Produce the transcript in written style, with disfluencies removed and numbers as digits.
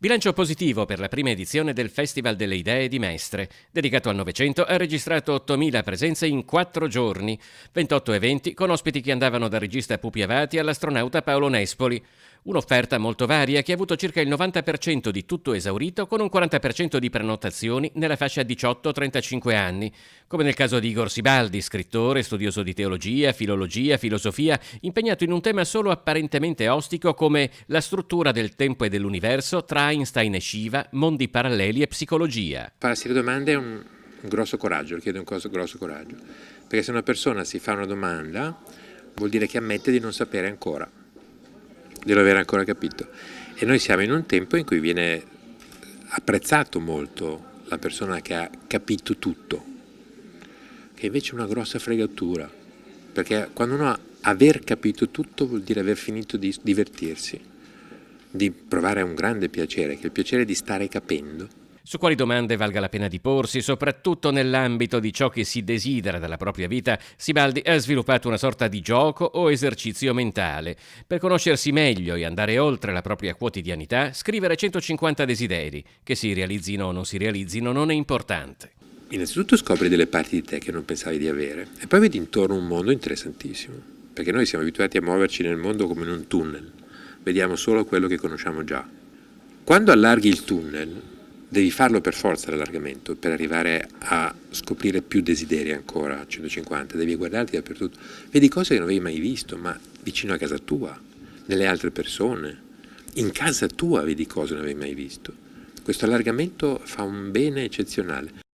Bilancio positivo per la prima edizione del Festival delle Idee di Mestre. Dedicato al Novecento, ha registrato 8.000 presenze in 4 giorni. 28 eventi con ospiti che andavano dal regista Pupi Avati all'astronauta Paolo Nespoli. Un'offerta molto varia che ha avuto circa il 90% di tutto esaurito, con un 40% di prenotazioni nella fascia 18-35 anni, come nel caso di Igor Sibaldi, scrittore, studioso di teologia, filologia, filosofia, impegnato in un tema solo apparentemente ostico come la struttura del tempo e dell'universo tra Einstein e Shiva, mondi paralleli e psicologia. Farsi le domande è un grosso coraggio, richiede un grosso coraggio, perché se una persona si fa una domanda vuol dire che ammette di non sapere ancora, di non aver ancora capito. E noi siamo in un tempo in cui viene apprezzato molto la persona che ha capito tutto, che invece è una grossa fregatura, perché quando uno ha aver capito tutto vuol dire aver finito di divertirsi, di provare un grande piacere, che è il piacere di stare capendo. Su quali domande valga la pena di porsi, soprattutto nell'ambito di ciò che si desidera dalla propria vita, Sibaldi ha sviluppato una sorta di gioco o esercizio mentale. Per conoscersi meglio e andare oltre la propria quotidianità, scrivere 150 desideri. Che si realizzino o non si realizzino non è importante. Innanzitutto scopri delle parti di te che non pensavi di avere e poi vedi intorno un mondo interessantissimo, perché noi siamo abituati a muoverci nel mondo come in un tunnel, vediamo solo quello che conosciamo già. Quando allarghi il tunnel, devi farlo per forza l'allargamento, per arrivare a scoprire più desideri ancora, 150, devi guardarti dappertutto, vedi cose che non avevi mai visto, ma vicino a casa tua, nelle altre persone, in casa tua vedi cose che non avevi mai visto. Questo allargamento fa un bene eccezionale.